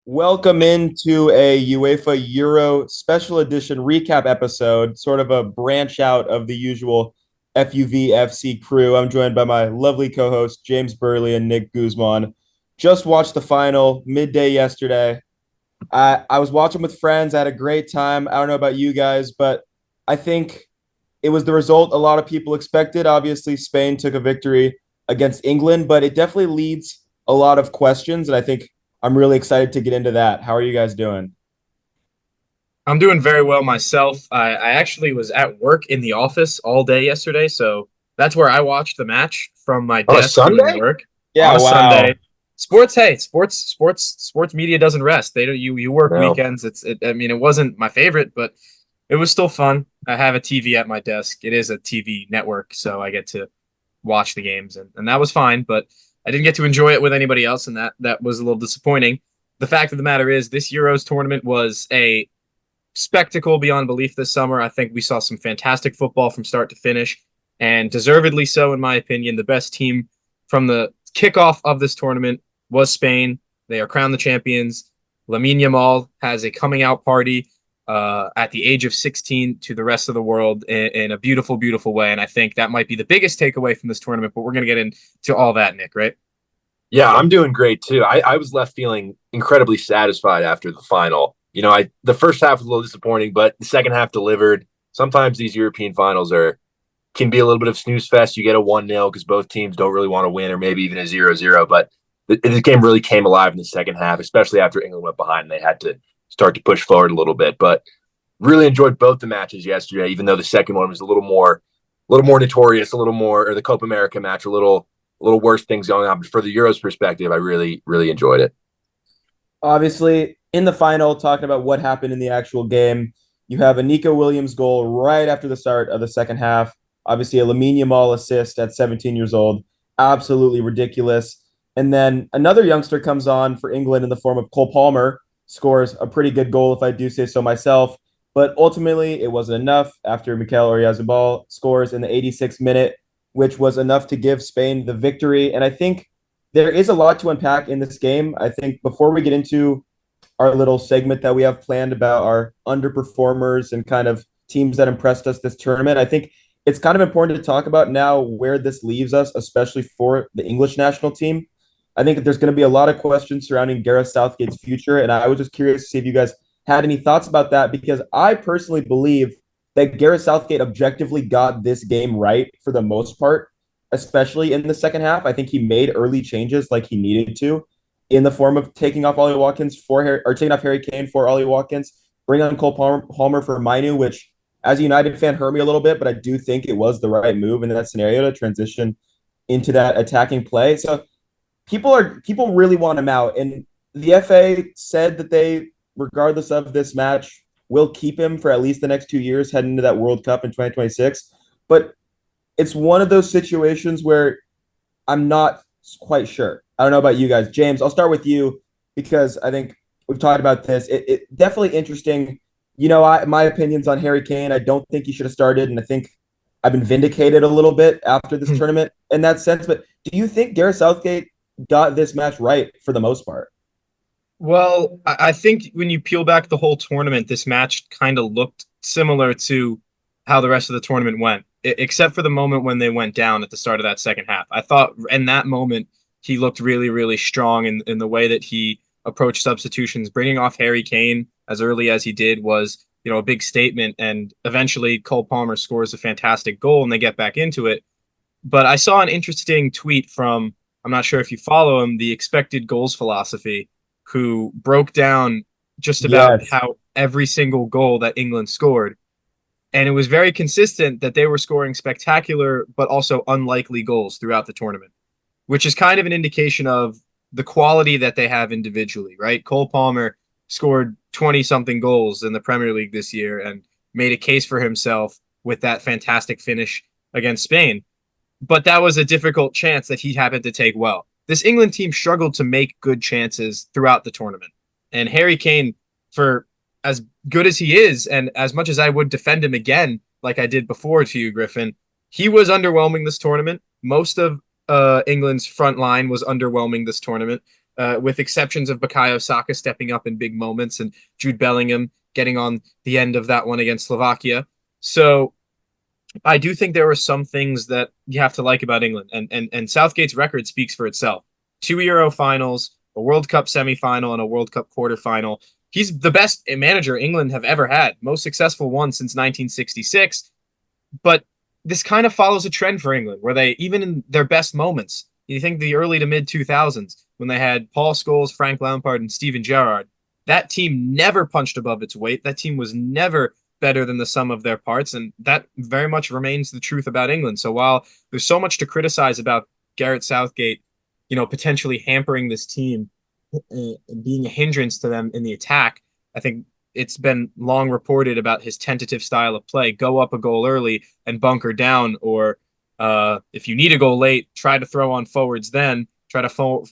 Welcome into a UEFA Euro special edition recap episode, sort of a branch out of the usual FUV FC crew. I'm joined by my lovely co-hosts James Birle and Nick Guzman. Just watched the final midday yesterday. I was watching with friends. I had a great time. I don't know about you guys, but I think it was the result a lot of people expected. Obviously, Spain took a victory against England, but it definitely leads a lot of questions, and I think I'm really excited to get into that. How are you guys doing? I'm doing very well myself. I actually was at work in the office all day yesterday, so that's where I watched the match from my On a desk doing Sunday? work on Yeah, a wow. Sunday. Sports media doesn't rest. They don't. You work No. weekends. I mean, it wasn't my favorite, but it was still fun. I have a TV at my desk. It is a TV network, so I get to watch the games, and that was fine. But I didn't get to enjoy it with anybody else, and that was a little disappointing. The fact of the matter is, this Euros tournament was a spectacle beyond belief this summer. I think we saw some fantastic football from start to finish, and deservedly so, in my opinion. The best team from the kickoff of this tournament was Spain. They are crowned the champions. Lamine Yamal has a coming out party at the age of 16 to the rest of the world in a beautiful, beautiful way. And I think that might be the biggest takeaway from this tournament, but we're going to get into all that, Nick, right? Yeah, I'm doing great too. I was left feeling incredibly satisfied after the final. The first half was a little disappointing, but the second half delivered. Sometimes these European finals can be a little bit of snooze fest. You get a 1-0 because both teams don't really want to win, or maybe even a 0-0. But the game really came alive in the second half, especially after England went behind and they had to start to push forward a little bit. But really enjoyed both the matches yesterday, even though the second one was a little more notorious, a little more, or the Copa America match, a little worse things going on. But for the Euros perspective, I really, really enjoyed it. Obviously, in the final, talking about what happened in the actual game, you have a Nico Williams goal right after the start of the second half. Obviously, a Lamine Yamal assist at 17 years old. Absolutely ridiculous. And then another youngster comes on for England in the form of Cole Palmer, scores a pretty good goal, if I do say so myself. But ultimately, it wasn't enough after Mikel Oyarzabal scores in the 86th minute, which was enough to give Spain the victory. And I think there is a lot to unpack in this game. I think before we get into our little segment that we have planned about our underperformers and kind of teams that impressed us this tournament, I think it's kind of important to talk about now where this leaves us, especially for the English national team. I think there's going to be a lot of questions surrounding Gareth Southgate's future, and I was just curious to see if you guys had any thoughts about that, because I personally believe that Gareth Southgate objectively got this game right for the most part, especially in the second half. I think he made early changes like he needed to, in the form of taking off Ollie Watkins for Harry, or taking off Harry Kane for Ollie Watkins, bring on Cole Palmer for Mainu, which as a United fan hurt me a little bit, but I do think it was the right move in that scenario to transition into that attacking play. So people really want him out, and the FA said that they, regardless of this match, will keep him for at least the next 2 years heading into that World Cup in 2026. But it's one of those situations where I'm not quite sure. I don't know about you guys. James, I'll start with you because I think we've talked about this. It definitely interesting. My opinions on Harry Kane. I don't think he should have started, and I think I've been vindicated a little bit after this tournament in that sense. But do you think Gareth Southgate got this match right for the most part? Well, I think when you peel back the whole tournament, this match kind of looked similar to how the rest of the tournament went, except for the moment when they went down at the start of that second half. I thought in that moment, he looked really, really strong in the way that he approached substitutions. Bringing off Harry Kane as early as he did was, a big statement. And eventually, Cole Palmer scores a fantastic goal and they get back into it. But I saw an interesting tweet from, I'm not sure if you follow him, the expected goals philosophy, who broke down just about Yes. how every single goal that England scored. And it was very consistent that they were scoring spectacular, but also unlikely goals throughout the tournament, which is kind of an indication of the quality that they have individually, right? Cole Palmer scored 20 something goals in the Premier League this year and made a case for himself with that fantastic finish against Spain. But that was a difficult chance that he happened to take well. This England team struggled to make good chances throughout the tournament. And Harry Kane, for as good as he is, and as much as I would defend him again, like I did before to you, Griffin, he was underwhelming this tournament. Most of England's front line was underwhelming this tournament. with exceptions of Bukayo Saka stepping up in big moments and Jude Bellingham getting on the end of that one against Slovakia. So I do think there were some things that you have to like about England, and Southgate's record speaks for itself. 2 Euro finals, a World Cup semifinal, and a World Cup quarterfinal. He's the best manager England have ever had, most successful one since 1966. But this kind of follows a trend for England, where they, even in their best moments, you think the early to mid 2000s, when they had Paul Scholes, Frank Lampard, and Steven Gerrard, that team never punched above its weight. That team was never better than the sum of their parts, and that very much remains the truth about England. So while there's so much to criticize about Gareth Southgate, potentially hampering this team, being a hindrance to them in the attack, I think it's been long reported about his tentative style of play: go up a goal early and bunker down, or if you need a goal late, try to throw on forwards, then try to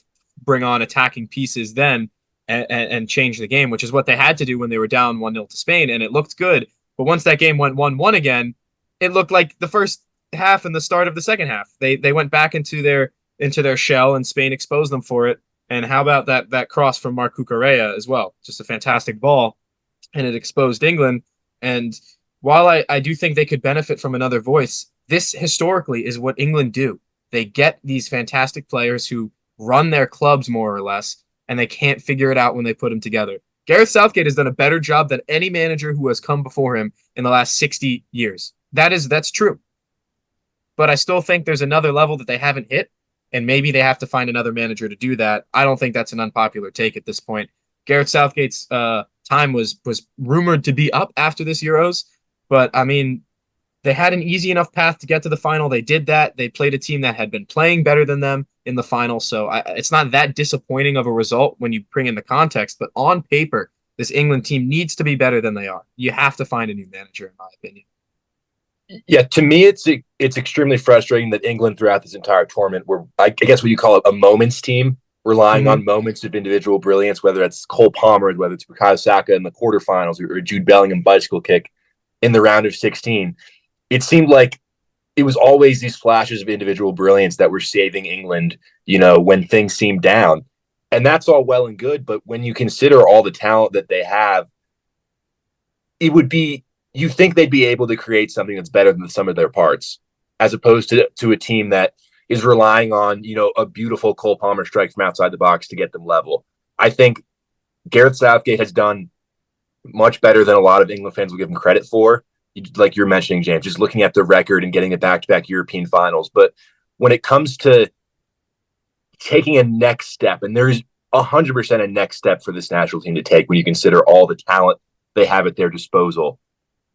bring on attacking pieces then, and change the game, which is what they had to do when they were down 1-0 to Spain, and it looked good. But once that game went 1-1 again, it looked like the first half and the start of the second half. They went back into their shell, and Spain exposed them for it. And how about that cross from Marc Cucurella as well? Just a fantastic ball, and it exposed England. And while I do think they could benefit from another voice, this historically is what England do. They get these fantastic players who run their clubs more or less, and they can't figure it out when they put them together. Gareth Southgate has done a better job than any manager who has come before him in the last 60 years. That's true. But I still think there's another level that they haven't hit, and maybe they have to find another manager to do that. I don't think that's an unpopular take at this point. Gareth Southgate's time was rumored to be up after this Euros, but I mean, they had an easy enough path to get to the final. They did that. They played a team that had been playing better than them in the final. So it's not that disappointing of a result when you bring in the context. But on paper, this England team needs to be better than they are. You have to find a new manager, in my opinion. Yeah, to me, it's extremely frustrating that England throughout this entire tournament were, I guess what you call it, a moments team, relying on moments of individual brilliance, whether it's Cole Palmer, whether it's Bukayo Saka in the quarterfinals, or Jude Bellingham bicycle kick in the round of 16. It seemed like it was always these flashes of individual brilliance that were saving England, when things seemed down. And that's all well and good, but when you consider all the talent that they have, you think they'd be able to create something that's better than the sum of their parts, as opposed to a team that is relying on, a beautiful Cole Palmer strike from outside the box to get them level. I think Gareth Southgate has done much better than a lot of England fans will give him credit for. Like you're mentioning, James, just looking at the record and getting a back-to-back European finals. But when it comes to taking a next step, and there's 100% a next step for this national team to take when you consider all the talent they have at their disposal,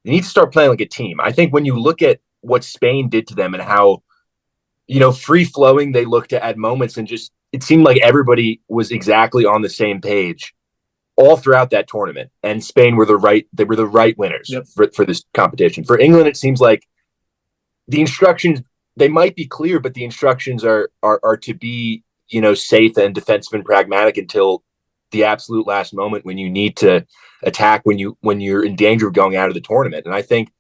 they need to start playing like a team. I think when you look at what Spain did to them and how, free-flowing they looked at moments, and just it seemed like everybody was exactly on the same page all throughout that tournament, and Spain were the right winners for this competition. For England, it seems like the instructions, they might be clear, but the instructions are to be, safe and defensive and pragmatic until the absolute last moment when you need to attack, when you're in danger of going out of the tournament. And I think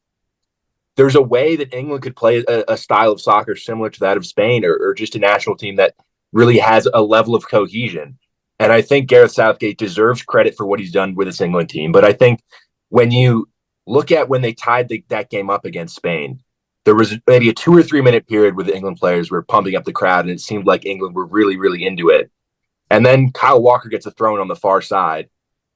there's a way that England could play a style of soccer similar to that of Spain, or just a national team that really has a level of cohesion. And I think Gareth Southgate deserves credit for what he's done with this England team. But I think when you look at when they tied that game up against Spain, there was maybe a 2 or 3 minute period where the England players were pumping up the crowd, and it seemed like England were really, really into it. And then Kyle Walker gets a throw in on the far side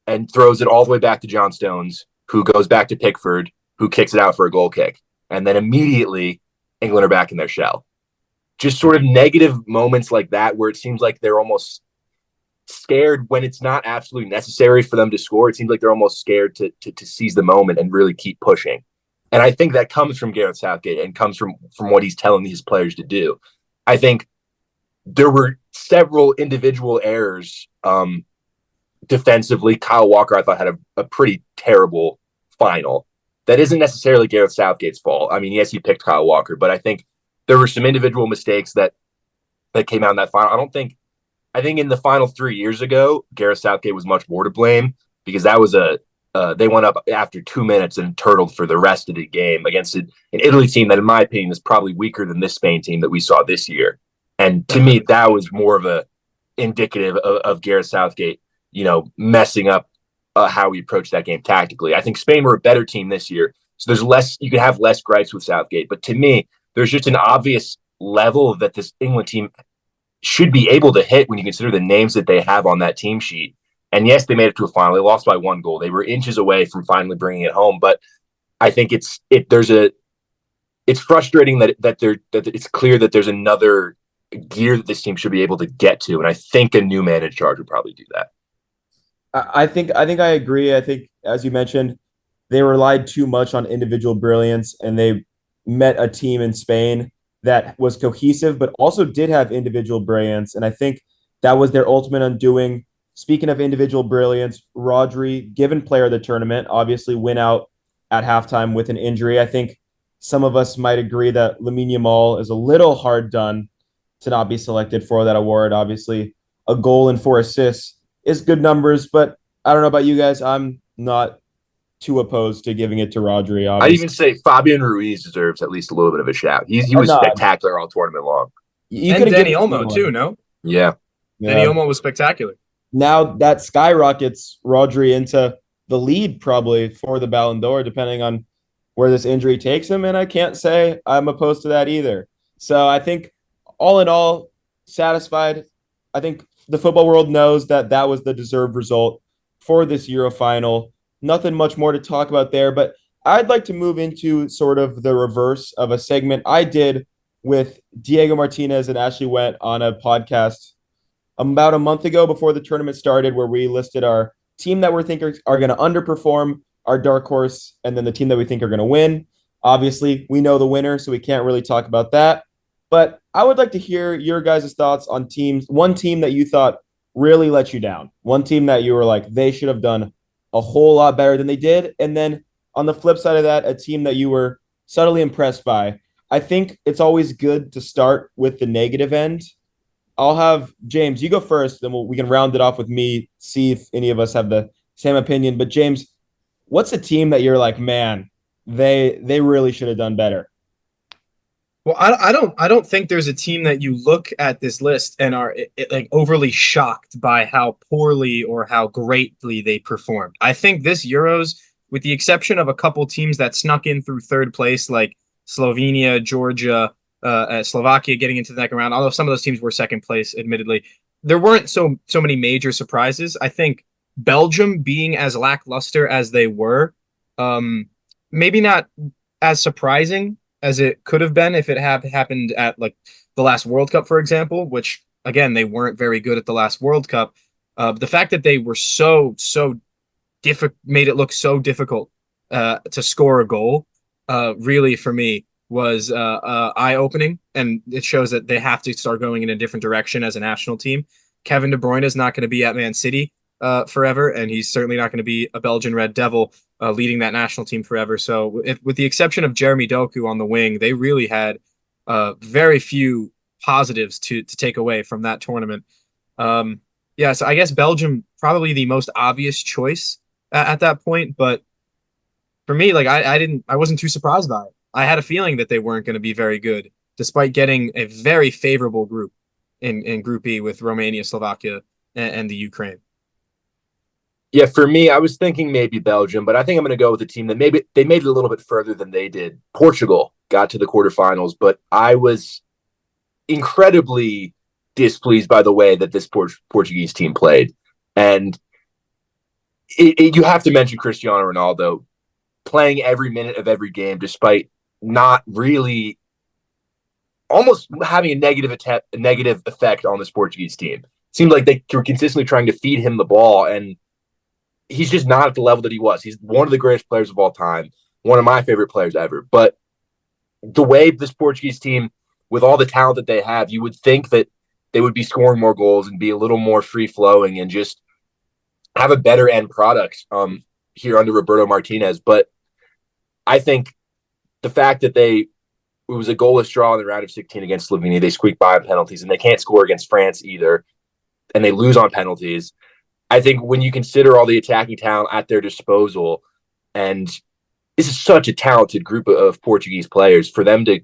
and throws it all the way back to John Stones, who goes back to Pickford, who kicks it out for a goal kick. And then immediately England are back in their shell. Just sort of negative moments like that, where it seems like they're almost scared when it's not absolutely necessary for them to score. It seems like they're almost scared to seize the moment and really keep pushing. And I think that comes from Gareth Southgate and comes from what he's telling his players to do. I think there were several individual errors defensively. Kyle Walker, I thought, had a pretty terrible final. That isn't necessarily Gareth Southgate's fault. I mean, yes, he picked Kyle Walker, but I think there were some individual mistakes that came out in that final. I think in the final 3 years ago, Gareth Southgate was much more to blame, because that was they went up after 2 minutes and turtled for the rest of the game against an Italy team that, in my opinion, is probably weaker than this Spain team that we saw this year. And to me, that was more of indicative of Gareth Southgate, messing up how we approach that game tactically. I think Spain were a better team this year, so there's less. You can have less gripes with Southgate, but to me, there's just an obvious level that this England team should be able to hit when you consider the names that they have on that team sheet. And yes, they made it to a final. They lost by 1 goal. They were inches away from finally bringing it home. But I think it's frustrating that it's clear that there's another gear that this team should be able to get to. And I think a new man in charge would probably do that. I think I agree. I think, as you mentioned, they relied too much on individual brilliance, and they met a team in Spain that was cohesive, but also did have individual brilliance. And I think that was their ultimate undoing. Speaking of individual brilliance, Rodri, given player of the tournament, obviously went out at halftime with an injury. I think some of us might agree that Lamine Yamal is a little hard done to not be selected for that award. Obviously, a goal and 4 assists is good numbers, but I don't know about you guys. I'm not too opposed to giving it to Rodri. I'd even say Fabian Ruiz deserves at least a little bit of a shout. He was spectacular all tournament long. And Dani Olmo too, no? Yeah. Dani Olmo was spectacular. Now that skyrockets Rodri into the lead probably for the Ballon d'Or, depending on where this injury takes him. And I can't say I'm opposed to that either. So I think all in all, satisfied. I think the football world knows that that was the deserved result for this Euro final. Nothing much more to talk about there, but I'd like to move into sort of the reverse of a segment I did with Diego Martinez and Ashley Went on a podcast about a month ago before the tournament started, where we listed our team that we think are going to underperform, our dark horse, and then the team that we think are going to win. Obviously, we know the winner, so we can't really talk about that. But I would like to hear your guys' thoughts on teams. One team that you thought really let you down. One team that you were like, they should have done a whole lot better than they did. And then on the flip side of that, a team that you were subtly impressed by. I think it's always good to start with the negative end. I'll have James, you go first, then we can round it off with me, see if any of us have the same opinion. But James, what's a team that you're like, man, they really should have done better? Well, I don't think there's a team that you look at this list and are like overly shocked by how poorly or how greatly they performed. I think this Euros, with the exception of a couple teams that snuck in through third place, like Slovenia, Georgia, Slovakia getting into the second round, although some of those teams were second place, admittedly, there weren't so many major surprises. I think Belgium, being as lackluster as they were, maybe not as surprising as it could have been if it had happened at like the last World Cup, for example, which again, they weren't very good at the last World Cup. The fact that they were made it look so difficult to score a goal, really for me was eye-opening, and it shows that they have to start going in a different direction as a national team. Kevin De Bruyne is not going to be at Man City forever, and he's certainly not going to be a Belgian Red Devil leading that national team forever. So with the exception of Jeremy Doku on the wing, they really had very few positives to take away from that tournament. So I guess Belgium probably the most obvious choice at that point, but for me, like I wasn't too surprised by it. I had a feeling that they weren't going to be very good, despite getting a very favorable group in Group E with Romania, Slovakia, and the Ukraine. Yeah, for me, I was thinking maybe Belgium, but I think I'm going to go with a team that maybe they made it a little bit further than they did. Portugal got to the quarterfinals, but I was incredibly displeased by the way that this Portuguese team played. And you have to mention Cristiano Ronaldo playing every minute of every game, despite not really almost having a negative effect on this Portuguese team. It seemed like they were consistently trying to feed him the ball, and he's just not at the level that he was. He's one of the greatest players of all time, one of my favorite players ever. But the way this Portuguese team, with all the talent that they have, you would think that they would be scoring more goals and be a little more free-flowing and just have a better end product here under Roberto Martinez. But I think the fact that it was a goalless draw in the round of 16 against Slovenia, they squeaked by on penalties, and they can't score against France either, and they lose on penalties. I think when you consider all the attacking talent at their disposal, and this is such a talented group of Portuguese players, for them to,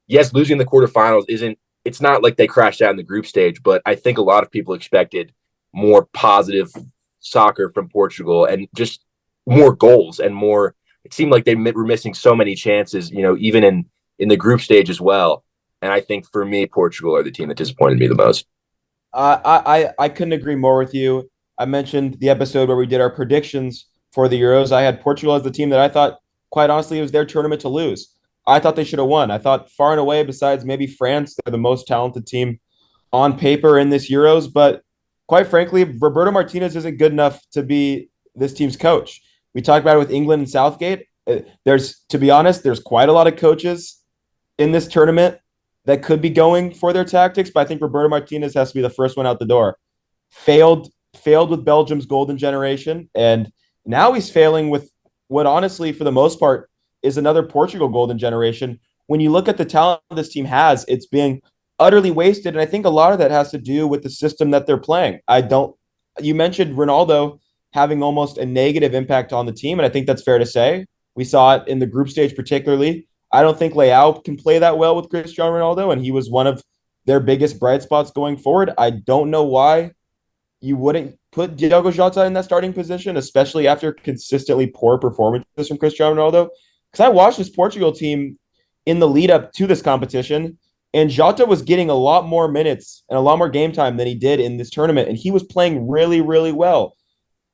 yes, losing the quarterfinals isn't it's not like they crashed out in the group stage, but I think a lot of people expected more positive soccer from Portugal and just more goals and more. It seemed like they were missing so many chances, even in the group stage as well. And I think for me, Portugal are the team that disappointed me the most. I couldn't agree more with you. I mentioned the episode where we did our predictions for the Euros. I had Portugal as the team that I thought, quite honestly, it was their tournament to lose. I thought they should have won. I thought far and away, besides maybe France, they're the most talented team on paper in this Euros. But quite frankly, Roberto Martinez isn't good enough to be this team's coach. We talked about it with England and Southgate. To be honest, there's quite a lot of coaches in this tournament that could be going for their tactics, but I think Roberto Martinez has to be the first one out the door. Failed with Belgium's golden generation, and now he's failing with what honestly, for the most part, is another Portugal golden generation. When you look at the talent this team has, it's being utterly wasted, and I think a lot of that has to do with the system that they're playing. You mentioned Ronaldo having almost a negative impact on the team, and I think that's fair to say. We saw it in the group stage particularly. I don't think Leao can play that well with Cristiano Ronaldo, and he was one of their biggest bright spots going forward. I don't know why you wouldn't put Diogo Jota in that starting position, especially after consistently poor performances from Cristiano Ronaldo. Because I watched this Portugal team in the lead up to this competition, and Jota was getting a lot more minutes and a lot more game time than he did in this tournament, and he was playing really, really well.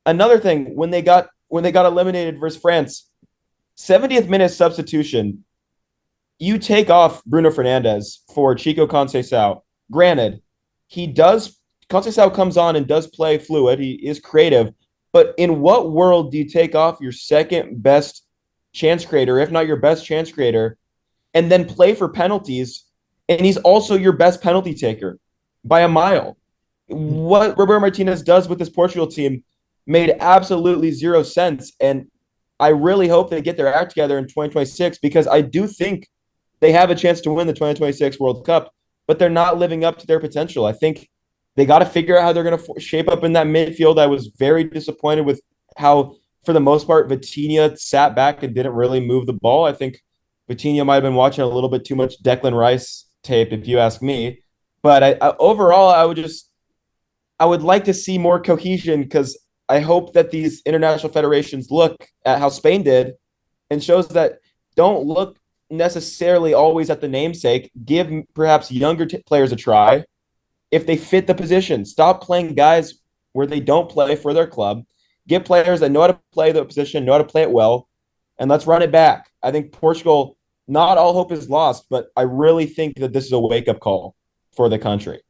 Another thing, when they got eliminated versus France, 70th minute substitution, you take off Bruno Fernandes for Chico Conceição. Granted, Conceição comes on and does play fluid. He is creative. But in what world do you take off your second best chance creator, if not your best chance creator, and then play for penalties? And he's also your best penalty taker by a mile. What Roberto Martinez does with this Portugal team made absolutely zero sense. And I really hope they get their act together in 2026, because I do think they have a chance to win the 2026 World Cup, but they're not living up to their potential. I think they got to figure out how they're going to shape up in that midfield. I was very disappointed with how, for the most part, Vitinha sat back and didn't really move the ball. I think Vitinha might have been watching a little bit too much Declan Rice tape, if you ask me. But overall, I would like to see more cohesion, because I hope that these international federations look at how Spain did and shows that don't look necessarily always at the namesake. Give perhaps younger players a try if they fit the position. Stop playing guys where they don't play for their club. Get players that know how to play the position, know how to play it well, and let's run it back. I think Portugal, not all hope is lost, but I really think that this is a wake-up call for the country.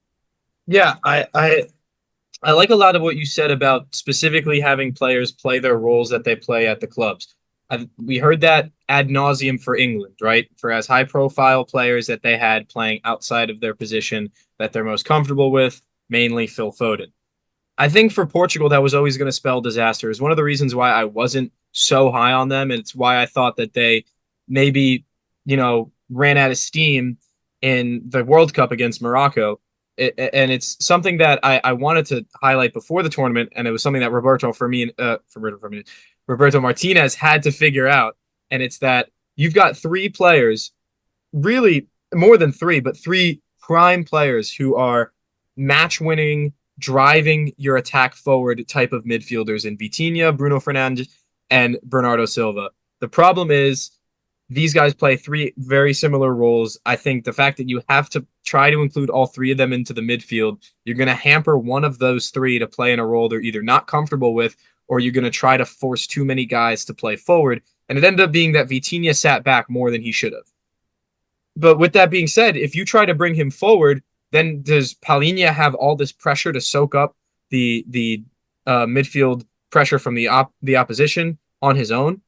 Yeah, I like a lot of what you said about specifically having players play their roles that they play at the clubs. We heard that ad nauseum for England, right? For as high-profile players that they had playing outside of their position that they're most comfortable with, mainly Phil Foden. I think for Portugal, that was always going to spell disaster. Is one of the reasons why I wasn't so high on them, and it's why I thought that they maybe, ran out of steam in the World Cup against Morocco. And it's something that I wanted to highlight before the tournament, and it was something that Roberto Martinez had to figure out, and it's that you've got three players, really more than three, but three prime players who are match-winning, driving your attack forward type of midfielders in Vitinha, Bruno Fernandes, and Bernardo Silva. The problem is these guys play three very similar roles. I think the fact that you have to try to include all three of them into the midfield, you're going to hamper one of those three to play in a role they're either not comfortable with, or you're going to try to force too many guys to play forward. And it ended up being that Vitinha sat back more than he should have. But with that being said, if you try to bring him forward, then does Palhinha have all this pressure to soak up the midfield pressure from the opposition on his own?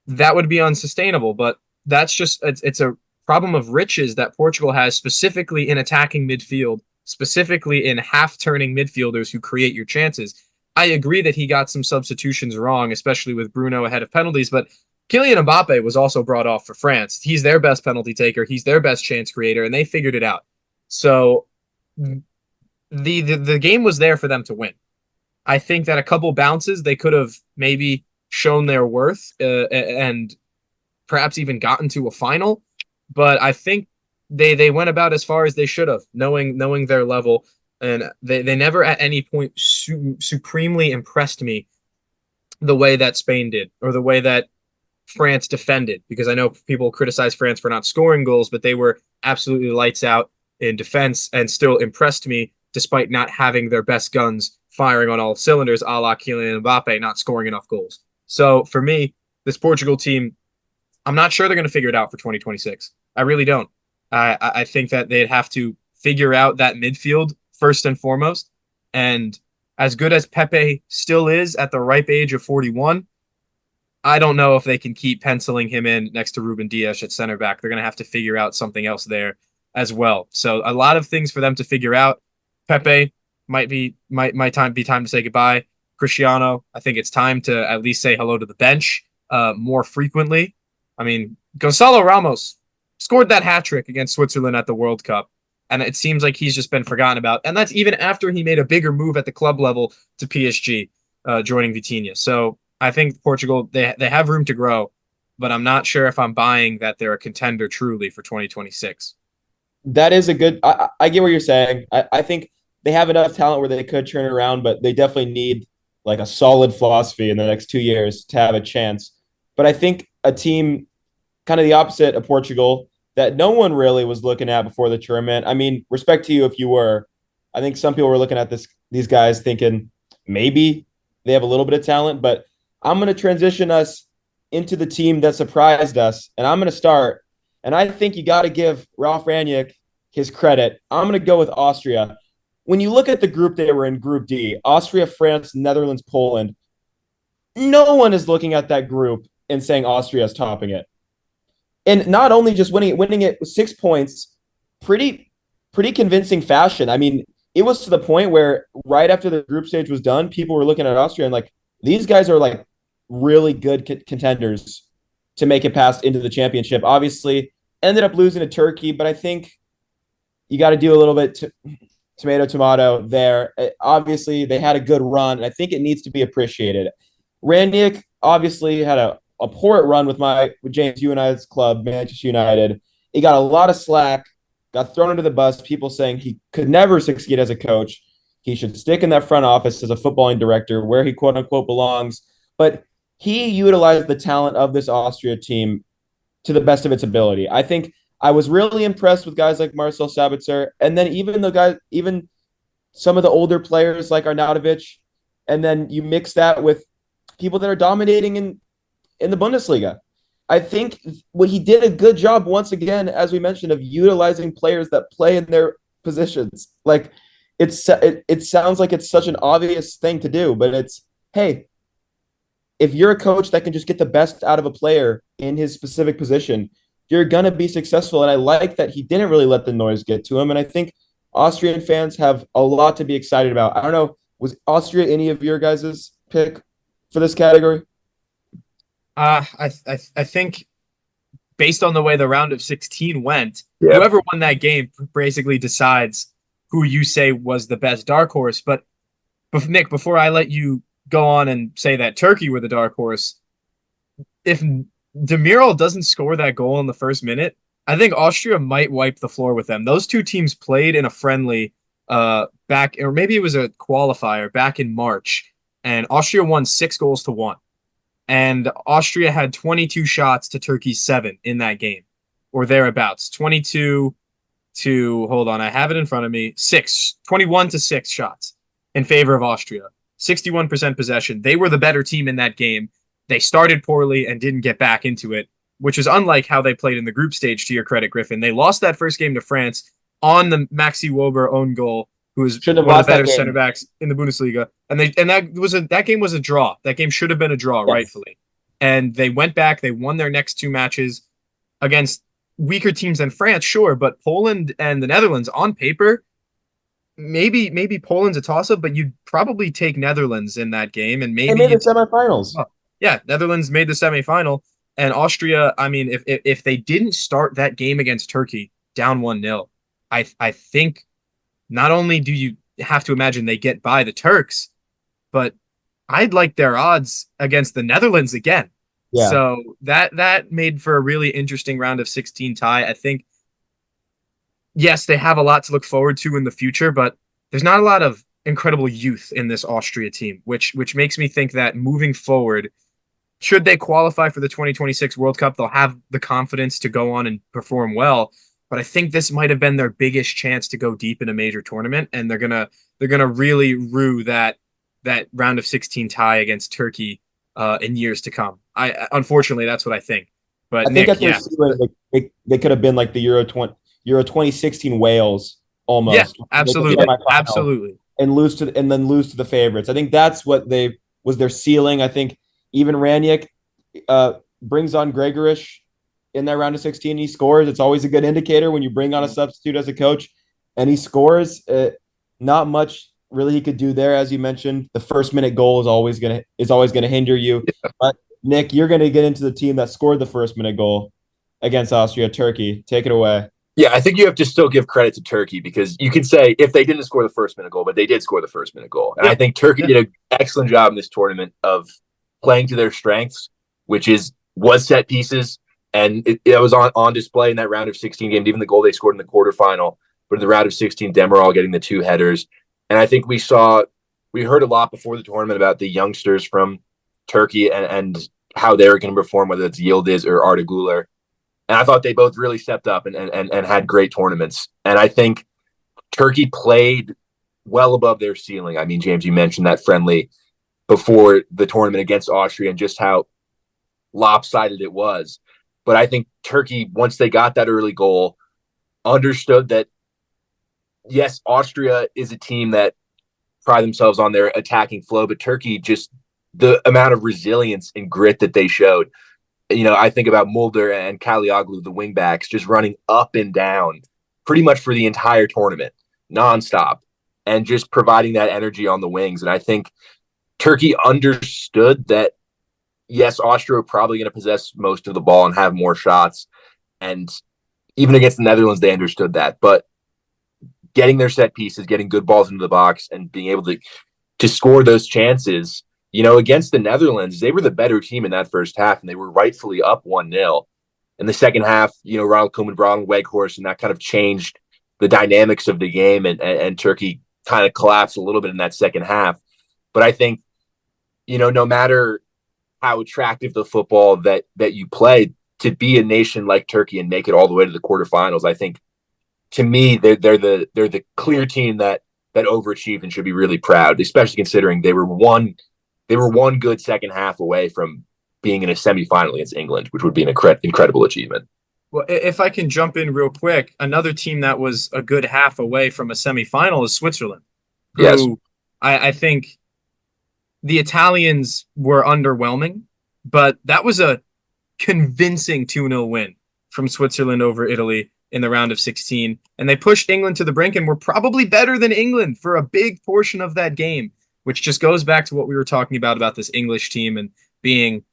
That would be unsustainable. But that's just it's a problem of riches that Portugal has, specifically in attacking midfield, specifically in half-turning midfielders who create your chances. I agree that he got some substitutions wrong, especially with Bruno ahead of penalties, but Kylian Mbappe was also brought off for France. He's their best penalty taker. He's their best chance creator, and they figured it out. So the game was there for them to win. I think that a couple bounces, they could have maybe shown their worth and perhaps even gotten to a final. But I think they went about as far as they should have, knowing their level, and they never at any point supremely impressed me the way that Spain did or the way that France defended, because I know people criticize France for not scoring goals, but they were absolutely lights out in defense and still impressed me despite not having their best guns firing on all cylinders, a la Kylian Mbappe, not scoring enough goals. So for me, this Portugal team, I'm not sure they're going to figure it out for 2026. I really don't. I think that they'd have to figure out that midfield first and foremost. And as good as Pepe still is at the ripe age of 41, I don't know if they can keep penciling him in next to Ruben Dias at center back. They're going to have to figure out something else there as well. So a lot of things for them to figure out. Pepe might be time to say goodbye. Cristiano, I think it's time to at least say hello to the bench more frequently. I mean, Gonzalo Ramos scored that hat trick against Switzerland at the World Cup, and it seems like he's just been forgotten about. And that's even after he made a bigger move at the club level to PSG, joining Vitinha. So I think Portugal, they have room to grow, but I'm not sure if I'm buying that they're a contender truly for 2026. That is a good. I get what you're saying. I think they have enough talent where they could turn it around, but they definitely need like a solid philosophy in the next 2 years to have a chance. But I think a team kind of the opposite of Portugal that no one really was looking at before the tournament. I mean, respect to you if you were. I think some people were looking at these guys thinking maybe they have a little bit of talent, but I'm going to transition us into the team that surprised us, and I'm going to start. And I think you got to give Ralf Rangnick his credit. I'm going to go with Austria. When you look at the group they were in, Group D, Austria, France, Netherlands, Poland, no one is looking at that group and saying Austria is topping it. And not only just winning it with 6 points, pretty convincing fashion. I mean, it was to the point where right after the group stage was done, people were looking at Austria and like, these guys are like really good contenders to make it past into the championship. Obviously, ended up losing to Turkey, but I think you got to do a little bit tomato there. Obviously, they had a good run, and I think it needs to be appreciated. Rangnick obviously had a poor run with James United's club, Manchester United. He got a lot of slack, got thrown under the bus, people saying he could never succeed as a coach. He should stick in that front office as a footballing director where he quote unquote belongs. But he utilized the talent of this Austria team to the best of its ability. I think I was really impressed with guys like Marcel Sabitzer, and then even some of the older players like Arnautovic, and then you mix that with people that are dominating in the Bundesliga. I think what he did a good job once again, as we mentioned, of utilizing players that play in their positions. Like it sounds like it's such an obvious thing to do, but it's, hey, if you're a coach that can just get the best out of a player in his specific position, you're going to be successful. And I like that he didn't really let the noise get to him. And I think Austrian fans have a lot to be excited about. I don't know, was Austria any of your guys' pick for this category? I think based on the way the round of 16 went, whoever won that game basically decides who you say was the best dark horse. But Nick, before I let you go on and say that Turkey were the dark horse, if Demiral doesn't score that goal in the first minute, I think Austria might wipe the floor with them. Those two teams played in a friendly back, or maybe it was a qualifier back in March, and Austria won 6-1. And Austria had 22 shots to Turkey's 7 in that game, or thereabouts. 22 to, hold on, I have it in front of me, 21-6 shots in favor of Austria. 61% possession. They were the better team in that game. They started poorly and didn't get back into it, which is unlike how they played in the group stage, to your credit, Griffin. They lost that first game to France on the Maxi Wober own goal, who was one of the better center backs in the Bundesliga. And that game was a draw. That game should have been a draw, yes, rightfully. And they went back, they won their next 2 matches against weaker teams than France, sure, but Poland and the Netherlands on paper, maybe Poland's a toss-up, but you'd probably take Netherlands in that game, and maybe they made the semifinals. Yeah, Netherlands made the semifinal, and Austria. I mean, if they didn't start that game against Turkey down 1-0, I think not only do you have to imagine they get by the Turks, but I'd like their odds against the Netherlands again. Yeah. So that made for a really interesting round of 16 tie. I think yes, they have a lot to look forward to in the future, but there's not a lot of incredible youth in this Austria team, which makes me think that moving forward, should they qualify for the 2026 World Cup, they'll have the confidence to go on and perform well. But I think this might have been their biggest chance to go deep in a major tournament, and they're gonna really rue that round of 16 tie against Turkey in years to come. I unfortunately that's what I think. But I think Nick, at their yeah, ceiling, like, they could have been like the Euro 2016 Wales yeah, almost. Make the absolutely, semifinal absolutely. and then lose to the favorites. I think that's what they was their ceiling. I think even Ranić brings on Gregorish in that round of 16. He scores. It's always a good indicator when you bring on a substitute as a coach and he scores. Not much really he could do there, as you mentioned. The first minute goal is always gonna hinder you. But Nick, you're gonna get into the team that scored the first minute goal against Austria Turkey. Take it away. Yeah, I think you have to still give credit to Turkey because you can say if they didn't score the first minute goal, but they did score the first minute goal. And I Yeah, think Turkey yeah, did an excellent job in this tournament of playing to their strengths, which was set pieces. And it was on display in that round of 16 game, even the goal they scored in the quarterfinal. But in the round of 16, Demiral getting the two headers. And I think we heard a lot before the tournament about the youngsters from Turkey and how they were going to perform, whether it's Yildiz or Arda Güler. And I thought they both really stepped up and had great tournaments. And I think Turkey played well above their ceiling. I mean, James, you mentioned that friendly before the tournament against Austria and just how lopsided it was. But I think Turkey, once they got that early goal, understood that, yes, Austria is a team that pride themselves on their attacking flow, but Turkey, just the amount of resilience and grit that they showed. I think about Mulder and Kalioglu, the wingbacks, just running up and down pretty much for the entire tournament, nonstop, and just providing that energy on the wings. And I think Turkey understood that, yes, Austria are probably going to possess most of the ball and have more shots. And even against the Netherlands, they understood that. But getting their set pieces, getting good balls into the box, and being able to score those chances. Against the Netherlands, they were the better team in that first half, and they were rightfully up 1-0. In the second half, Ronald Koeman brought on Weghorst, and that kind of changed the dynamics of the game, and Turkey kind of collapsed a little bit in that second half. But I think, no matter how attractive the football that you play, to be a nation like Turkey and make it all the way to the quarterfinals, I think, to me, they're the clear team that overachieved and should be really proud, especially considering they were one good second half away from being in a semifinal against England, which would be an incredible achievement. Well, if I can jump in real quick, another team that was a good half away from a semifinal is Switzerland, Yes. who I think the Italians were underwhelming, but that was a convincing 2-0 win from Switzerland over Italy in the round of 16. And they pushed England to the brink and were probably better than England for a big portion of that game, which just goes back to what we were talking about this English team and being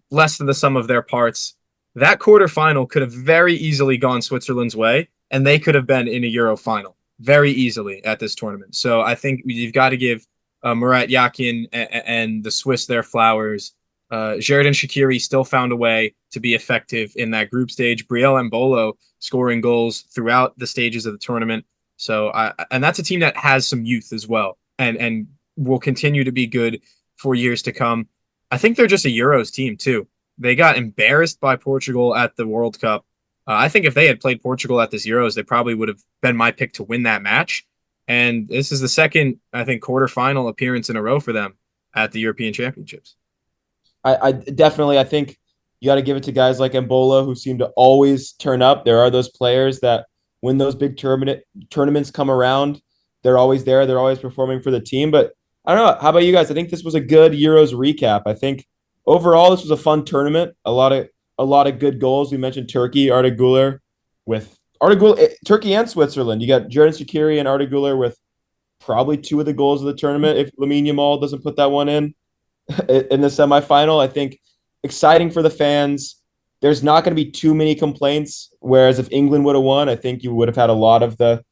less than the sum of their parts. That quarterfinal could have very easily gone Switzerland's way, and they could have been in a Euro final very easily at this tournament. So I think you've got to give Murat Yakin and the Swiss their flowers. Xherdan Shaqiri still found a way to be effective in that group stage. Birle and Nick scoring goals throughout the stages of the tournament. So, and that's a team that has some youth as well, and will continue to be good for years to come. I think they're just a Euros team too. They got embarrassed by Portugal at the World Cup. I think if they had played Portugal at this Euros, they probably would have been my pick to win that match. And this is the second, I think, quarterfinal appearance in a row for them at the European Championships. I definitely I think you got to give it to guys like Embolo who seem to always turn up. There are those players that when those big tournaments come around, they're always there. They're always performing for the team. But I don't know. How about you guys? I think this was a good Euros recap. I think overall this was a fun tournament. A lot of good goals. We mentioned Turkey, Arda Güler Turkey and Switzerland. You got Xherdan Shaqiri and Arda Güler with probably two of the goals of the tournament. If Lamine Yamal doesn't put that one in the semifinal, I think exciting for the fans. There's not going to be too many complaints. Whereas if England would have won, I think you would have had a lot of the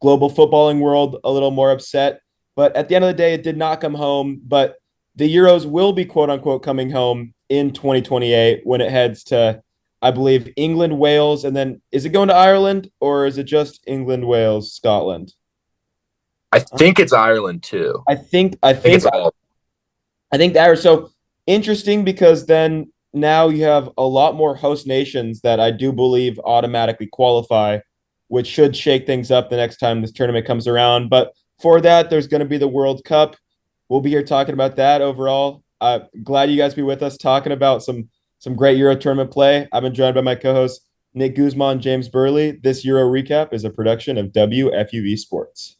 global footballing world a little more upset. But at the end of the day, it did not come home. But the Euros will be quote unquote coming home in 2028 when it heads to I believe England, Wales, and then is it going to Ireland or is it just England, Wales, Scotland? I think it's Ireland too. I I think think it's all. I think that is so interesting because then now you have a lot more host nations that I do believe automatically qualify, which should shake things up the next time this tournament comes around. But for that, there's going to be the World Cup. We'll be here talking about that overall. Glad you guys be with us talking about some great Euro tournament play. I've been joined by my co-hosts Nick Guzman, James Birle. This Euro recap is a production of WFUV Sports.